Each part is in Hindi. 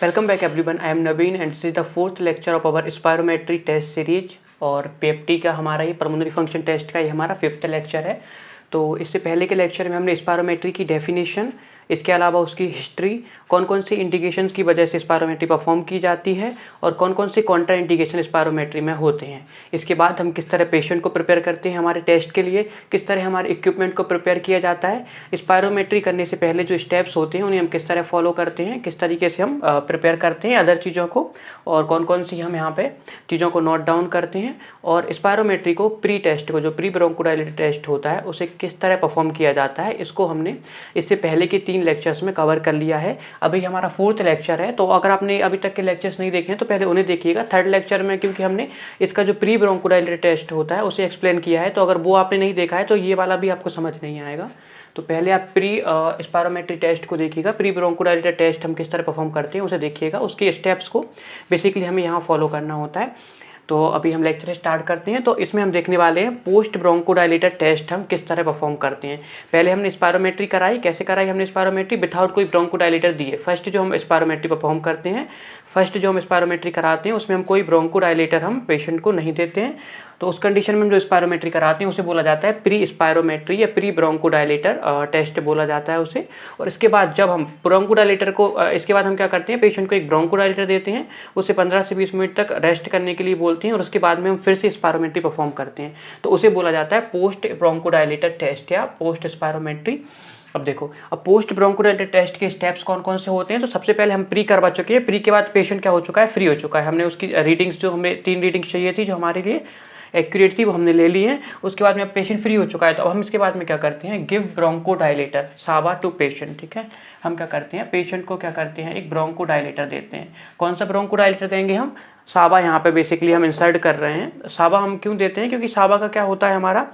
Welcome back everyone. I am Naveen and this is the fourth lecture of our spirometry test series और पीएफटी का हमारा ये पल्मोनरी फंक्शन टेस्ट का ये हमारा फिफ्थ लेक्चर है। तो इससे पहले के लेक्चर में हमने स्पायरोमेट्री की डेफिनेशन, इसके अलावा उसकी हिस्ट्री, कौन कौन सी इंडिकेशंस की वजह से स्पायरोमेट्री परफॉर्म की जाती है और कौन कौन से कॉन्ट्रा इंडिकेशन स्पायरोमेट्री में होते हैं। इसके बाद हम किस तरह पेशेंट को प्रिपेयर करते हैं हमारे टेस्ट के लिए, किस तरह हमारे इक्विपमेंट को प्रिपेयर किया जाता है, स्पायरोमेट्री करने से पहले जो स्टेप्स होते हैं उन्हें हम किस तरह फॉलो करते हैं, किस तरीके से हम प्रिपेयर करते हैं अदर चीज़ों को, और कौन कौन सी हम यहाँ पे चीज़ों को नोट डाउन करते हैं, और स्पायरोमेट्री को प्री टेस्ट को जो प्री ब्रोंकोडायलेटर टेस्ट होता है उसे किस तरह परफॉर्म किया जाता है, इसको हमने इससे पहले के 3 लेक्चर्स में कवर कर लिया है। अभी हमारा फोर्थ लेक्चर है, तो अगर आपने अभी तक के लेक्चर्स नहीं देखे हैं तो पहले उन्हें देखिएगा। थर्ड लेक्चर में क्योंकि हमने इसका जो प्री ब्रोंकोडायलेटर टेस्ट होता है उसे एक्सप्लेन किया है, तो अगर वो आपने नहीं देखा है तो ये वाला भी आपको समझ नहीं आएगा। तो पहले आप प्री स्पायरोमेट्री टेस्ट को देखिएगा, प्री ब्रोंकोडायलेटर टेस्ट हम किस तरह परफॉर्म करते हैं उसे देखिएगा, उसके स्टेप्स को बेसिकली हमें यहाँ फॉलो करना होता है। तो अभी हम लेक्चर स्टार्ट करते हैं। तो इसमें हम देखने वाले हैं पोस्ट ब्रोंकोडायलेटर टेस्ट हम किस तरह परफॉर्म करते हैं। पहले हमने स्पायरोमेट्री कराई, कैसे कराई हमने स्पायरोमेट्री, विदाउट कोई ब्रोंकोडायलेटर दिए। फर्स्ट जो हम स्पायरोमेट्री परफॉर्म करते हैं, फर्स्ट जो हम स्पायरोमेट्री कराते हैं उसमें हम कोई ब्रोंकोडायलेटर हम पेशेंट को नहीं देते हैं। तो उस कंडीशन में हम जो स्पायरोमेट्री कराते हैं उसे बोला जाता है प्री स्पायरोमेट्री या प्री ब्रोंकोडायलेटर टेस्ट बोला जाता है उसे। और इसके बाद जब हम ब्रोंकोडायलेटर को इसके बाद हम क्या करते हैं, पेशेंट को एक ब्रोंकोडायलेटर देते हैं, उसे 15 से 20 मिनट तक रेस्ट करने के लिए बोलते हैं, और उसके बाद में हम फिर से स्पायरोमेट्री परफॉर्म करते हैं। तो उसे बोला जाता है पोस्ट ब्रोंकोडायलेटर टेस्ट या पोस्ट स्पायरोमेट्री। अब देखो, अब पोस्ट ब्रोंकोडायलेटर टेस्ट के स्टेप्स कौन कौन से होते हैं। तो सबसे पहले हम प्री करवा चुके हैं, प्री के बाद पेशेंट क्या हो चुका है, फ्री हो चुका है। हमने उसकी रीडिंग्स जो हमें 3 रीडिंग्स चाहिए थी जो हमारे लिए एक्यूरेट थी वो हमने ले ली है। उसके बाद में अब पेशेंट फ्री हो चुका है, तो अब हम इसके बाद में क्या करते हैं, गिव ब्रोंकोडायलेटर सावा टू पेशेंट। ठीक है, हम क्या करते हैं, पेशेंट को क्या करते हैं, एक ब्रोंकोडायलेटर देते हैं। कौन सा ब्रोंकोडायलेटर देंगे हम, सावा यहाँ पे बेसिकली हम इंसर्ट कर रहे हैं। सावा हम क्यों देते हैं, क्योंकि सावा का क्या होता है हमारा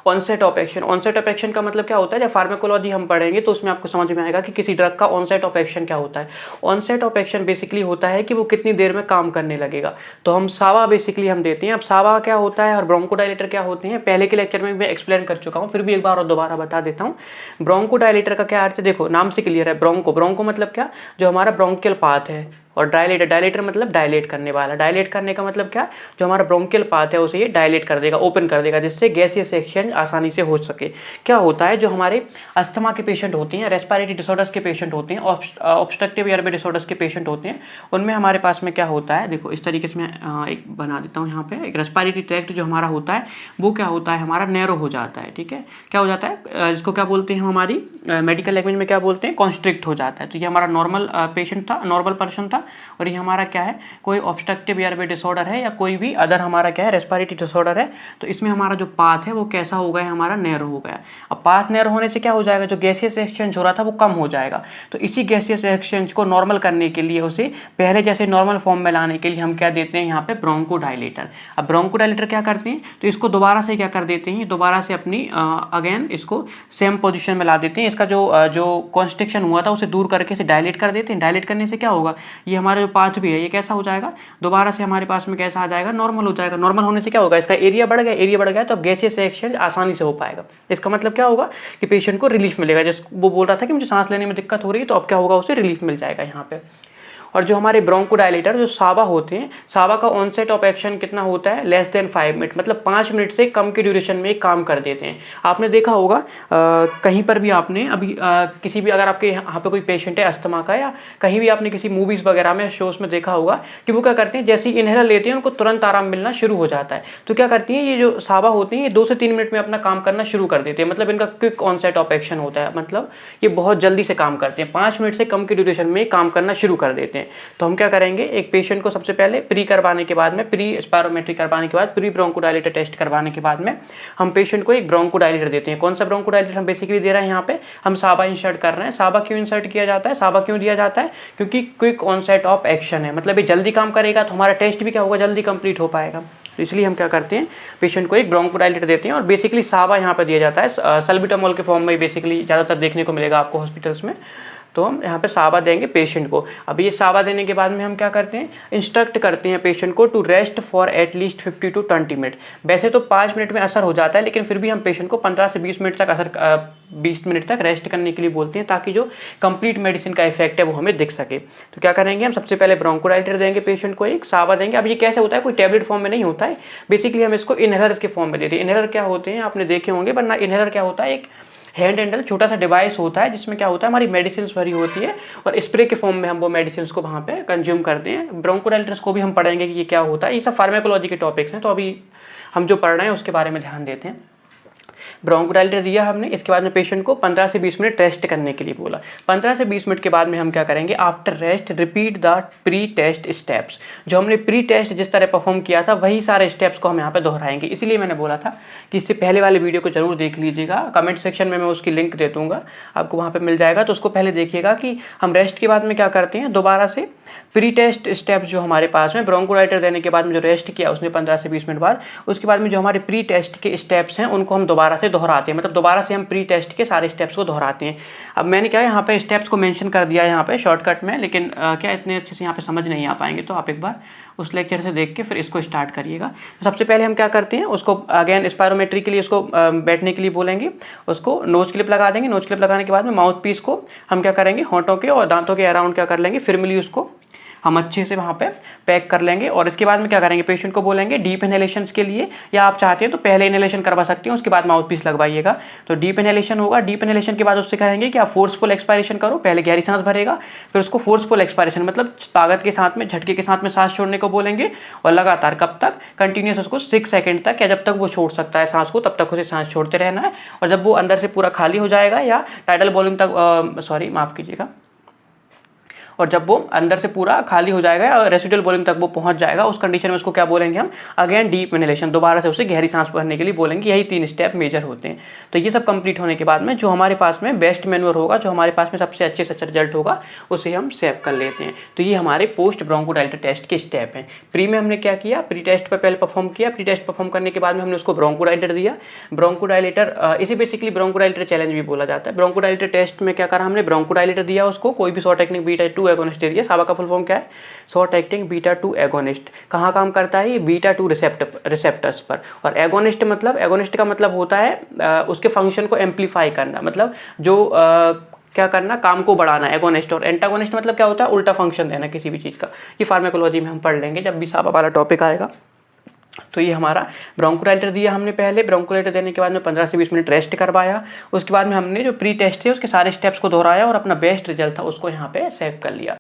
onset of action. Onset of action का मतलब क्या होता है, जब फार्माकोलॉजी हम पढ़ेंगे तो उसमें आपको समझ में आएगा कि किसी ड्रग का ऑनसेट ऑफ एक्शन क्या होता है। ऑनसेट ऑफ एक्शन बेसिकली होता है कि वो कितनी देर में काम करने लगेगा। तो हम सावा बेसिकली हम देते हैं। अब सावा क्या होता है और ब्रोंकोडायलेटर क्या होते हैं, पहले के लेक्चर में मैं एक्सप्लेन कर चुका हूँ, फिर भी एक बार और दोबारा बता देता हूँ। ब्रोंकोडायलेटर का क्या अर्थ है, देखो नाम से क्लियर है। ब्रोंको, ब्रोंको मतलब क्या, जो हमारा ब्रोंकियल पाथ है, और डायलेटर, डायलेटर मतलब डायलेट करने वाला। डायलेट करने का मतलब क्या, जो हमारा ब्रोंकियल पाथ है उसे ये डायलेट कर देगा, ओपन कर देगा, जिससे गैसियस एक्सचेंज आसानी से हो सके। क्या होता है, जो हमारे अस्थमा के पेशेंट होते हैं, रेस्पिरेटरी डिसऑर्डर्स के पेशेंट होते हैं, ऑब्स्ट्रक्टिव एयरवे डिसऑर्डर्स के पेशेंट होते हैं, उनमें हमारे पास में क्या होता है, देखो इस तरीके से मैं एक बना देता हूँ यहाँ पे। एक रेस्पिरेटरी ट्रैक्ट जो हमारा होता है वो क्या होता है, हमारा नैरो हो जाता है। ठीक है, क्या हो जाता है, जिसको क्या बोलते हैं हमारी मेडिकल लैंग्वेज में क्या बोलते हैं, कॉन्स्ट्रिक्ट हो जाता है। तो ये हमारा नॉर्मल पेशेंट था, नॉर्मल पर्सन था, और ये हमारा क्या है, कोई ऑब्स्ट्रक्टिव एयरवे डिसऑर्डर है या कोई भी अदर हमारा क्या है रेस्पिरेटरी डिसऑर्डर है। तो इसमें हमारा जो पाथ है वो कैसा हो गया, हमारा नैरो हो गया। अब पाथ नैरो होने से क्या हो जाएगा, जो गैसियस एक्सचेंज हो रहा था वो कम हो जाएगा। तो इसी गैसियस एक्सचेंज को नॉर्मल करने के लिए, उसे पहले जैसे नॉर्मल फॉर्म में लाने के लिए हम क्या देते हैं यहाँ पे, ब्रोंकोडायलेटर। अब ब्रोंकोडायलेटर क्या करते हैं, तो इसको दोबारा से क्या कर देते हैं, दोबारा से अपनी अगेन इसको सेम पोजिशन में ला देते हैं। इसका जो कॉन्स्ट्रिक्शन हुआ था उसे दूर करके इसे डायलेट कर देते हैं। डायलेट करने से क्या होगा, ये हमारा जो पाथ भी है ये कैसा हो जाएगा, दोबारा से हमारे पास में कैसा आ जाएगा, नॉर्मल हो जाएगा। नॉर्मल होने से क्या होगा, इसका एरिया बढ़ गया, एरिया बढ़ गया तो अब गैसियस एक्सचेंज आसानी से हो पाएगा। इसका मतलब क्या होगा कि पेशेंट को रिलीफ मिलेगा। जैसे वो बोल रहा था कि मुझे सांस लेने में दिक्कत हो रही है, तो अब क्या होगा, उसे रिलीफ मिल जाएगा यहाँ पे। और जो हमारे ब्रोंकोडायलेटर जो सावा होते हैं, सावा का ऑनसेट ऑफ एक्शन कितना होता है, लेस देन 5 मिनट, मतलब 5 मिनट से कम के ड्यूरेशन में काम कर देते हैं। आपने देखा होगा कहीं पर भी आपने अभी किसी भी, अगर आपके यहाँ पे कोई पेशेंट है अस्थमा का, या कहीं भी आपने किसी मूवीज़ वगैरह में शोज़ में देखा होगा कि वो क्या करते हैं, जैसे ही इनहेलर लेते हैं उनको तुरंत आराम मिलना शुरू हो जाता है। तो क्या करती हैं, ये जो सावा होती हैं ये 2 से 3 मिनट में अपना काम करना शुरू कर देते हैं। मतलब इनका क्विक ऑनसेट ऑफ एक्शन होता है, मतलब ये बहुत जल्दी से काम करते हैं, 5 मिनट से कम के ड्यूरेशन में काम करना शुरू कर देते हैं। तो हम क्या करेंगे, एक पेशेंट को सबसे पहले प्री करवाने के बाद में, प्री स्पायरोमेट्री करवाने के बाद, प्री ब्रोंकोडायलेटर टेस्ट करवाने के बाद में हम पेशेंट को एक ब्रोंकोडायलेटर देते हैं। कौन सा ब्रोंकोडायलेटर हम बेसिकली दे रहे हैं, यहाँ पे हम सावा इंसर्ट कर रहे हैं। सावा क्यों इंसर्ट किया जाता है, सावा क्यों दिया जाता है, क्योंकि क्विक ऑनसेट ऑफ एक्शन है, मतलब ये जल्दी काम करेगा तो हमारा टेस्ट भी क्या होगा, जल्दी कंप्लीट हो पाएगा। तो इसलिए हम क्या करते हैं, पेशेंट को एक ब्रोंकोडायलेटर देते हैं। और बेसिकली सावा यहाँ पर दिया जाता है सल्बुटामोल के फॉर्म में, बेसिकली ज़्यादातर देखने को मिलेगा आपको हॉस्पिटल्स में। तो हम यहाँ पे सावा देंगे पेशेंट को। अब ये सावा देने के बाद में हम क्या करते हैं, इंस्ट्रक्ट करते हैं पेशेंट को to rest for at least 50 to 20 minute. वैसे तो 5 मिनट में असर हो जाता है, लेकिन फिर भी हम पेशेंट को 15 से 20 मिनट तक 20 मिनट तक रेस्ट करने के लिए बोलते हैं, ताकि जो कंप्लीट मेडिसिन का इफेक्ट है वो हमें दिख सके। तो क्या करेंगे, हम सबसे पहले ब्रोंकोडाइलेटर देंगे पेशेंट को, एक सावा देंगे। अब ये कैसे होता है, कोई टैबलेट फॉर्म में नहीं होता है, बेसिकली हम इसको इनहेलर्स के फॉर्म में देते हैं। इनहेलर क्या होते हैं आपने देखे होंगे, वरना इनहेलर क्या होता है, एक हैंड हैंडल छोटा सा डिवाइस होता है जिसमें क्या होता है, हमारी मेडिसिन भरी होती है और स्प्रे के फॉर्म में हम वो मेडिसिन को वहाँ पे कंज्यूम करते हैं। ब्रोंकोडाइलेटर्स को भी हम पढ़ेंगे कि ये क्या होता है, ये सब फार्माकोलॉजी के टॉपिक्स हैं, तो अभी हम जो पढ़ रहे हैं उसके बारे में ध्यान देते हैं। ब्रोंकोडाइलेटर दिया हमने, इसके बाद में पेशेंट को 15 से 20 मिनट रेस्ट करने के लिए बोला। 15 से 20 मिनट के बाद में हम क्या करेंगे, after rest repeat the pre test steps. जो हमने प्री टेस्ट जिस तरह परफॉर्म किया था वही सारे स्टेप्स को हम यहाँ पे दोहराएंगे। इसीलिए मैंने बोला था कि इससे पहले वाले वीडियो को जरूर देख लीजिएगा, कमेंट सेक्शन में मैं उसकी लिंक दे दूँगा, आपको वहाँ पर मिल जाएगा। तो उसको पहले देखिएगा कि हम रेस्ट के बाद में क्या करते हैं, दोबारा से प्री टेस्ट स्टेप्स जो हमारे पास में ब्रोंकोडाइलेटर देने के बाद में जो रेस्ट किया उसने 15 से 20 मिनट बाद, उसके बाद में जो हमारे प्री टेस्ट के स्टेप्स हैं उनको हम दोबारा से दोहराते हैं, मतलब दोबारा से हम प्री टेस्ट के सारे स्टेप्स को दोहराते हैं। अब मैंने क्या यहाँ पे स्टेप्स को मेंशन कर दिया है यहाँ पे शॉर्टकट में, लेकिन क्या इतने अच्छे से यहाँ पे समझ नहीं आ पाएंगे, तो आप एक बार उस लेक्चर से देख के फिर इसको स्टार्ट करिएगा। तो सबसे पहले हम क्या करते हैं, उसको अगेन स्पायरोमेट्री के लिए उसको बैठने के लिए बोलेंगे, उसको नोज क्लिप लगा देंगे। नोज क्लिप लगाने के बाद में माउथ पीस को हम क्या करेंगे, होंठों के और दांतों के अराउंड क्या कर लेंगे, फिरमिली उसको हम अच्छे से वहाँ पे पैक कर लेंगे। और इसके बाद में क्या करेंगे, पेशेंट को बोलेंगे डीप इनहेलेशन के लिए, या आप चाहते हैं तो पहले इनहेलेशन करवा सकते हैं, उसके बाद माउथ पीस लगवाइएगा। तो डीप इनहेलेशन होगा, डीप इनहेलेशन के बाद उससे कहेंगे कि आप फोर्सफुल एक्सपायरेशन करो, पहले गहरी सांस भरेगा, फिर उसको फोर्सफुल एक्सपायरेशन मतलब ताकत के साथ में, झटके के साथ में सांस छोड़ने को बोलेंगे। और लगातार कब तक, कंटिन्यूस उसको 6 सेकंड तक, या जब तक वो छोड़ सकता है सांस को तब तक उसे सांस छोड़ते रहना है। और जब वो अंदर से पूरा खाली हो जाएगा, या टाइडल वॉल्यूम तक माफ़ कीजिएगा, और जब वो अंदर से पूरा खाली हो जाएगा और रेसिडुअल वॉल्यूम तक वो पहुंच जाएगा, उस कंडीशन में उसको क्या बोलेंगे, हम अगेन डीप इनहेलेशन, दोबारा से उसे गहरी सांस भरने के लिए बोलेंगे। यही 3 स्टेप मेजर होते हैं। तो ये सब कंप्लीट होने के बाद में जो हमारे पास में बेस्ट मैन्योर होगा, जो हमारे पास में सबसे अच्छे से अच्छा रिजल्ट होगा, उसे हम सेव कर लेते हैं। तो ये हमारे पोस्ट ब्रोंकोडाइलेटर टेस्ट के स्टेप हैं। प्री में हमने क्या किया, प्री टेस्ट पर पहले परफॉर्म किया, प्री टेस्ट परफॉर्म करने के बाद में हमने उसको ब्रोंकोडाइलेटर दिया। ब्रोंकोडाइलेटर इसे बेसिकली ब्रोंकोडाइलेटर चैलेंज भी बोला जाता है। ब्रोंकोडाइलेटर टेस्ट में क्या करा हमने, ब्रोंकोडाइलेटर दिया उसको, कोई भी शॉर्ट एक्टिंग बीटा 2 एगोनिस्ट दिया। सावा का फुल फॉर्म क्या है, शॉर्ट एक्टिंग बीटा 2 एगोनिस्ट। कहाँ काम करता है ये, बीटा 2 रिसेप्टर्स पर। और एगोनिस्ट का मतलब होता है उसके फंक्शन को एम्पलीफाई करना, मतलब जो क्या करना, काम को बढ़ाना, एगोनिस्ट। और एंटागोनिस्ट मतलब क्या होता है, उल्टा फंक्शन देना किसी भी चीज़ का। ये फार्माकोलॉजी में हम पढ़ लेंगे जब भी सावा वाला टॉपिक आएगा। तो ये हमारा ब्रोंकोडाइलेटर दिया हमने पहले, ब्रोंकोडाइलेटर देने के बाद में 15 से 20 मिनट रेस्ट करवाया। उसके बाद में हमने जो प्री टेस्ट थे उसके सारे स्टेप्स को दोहराया और अपना बेस्ट रिजल्ट था उसको यहाँ पे सेव कर लिया।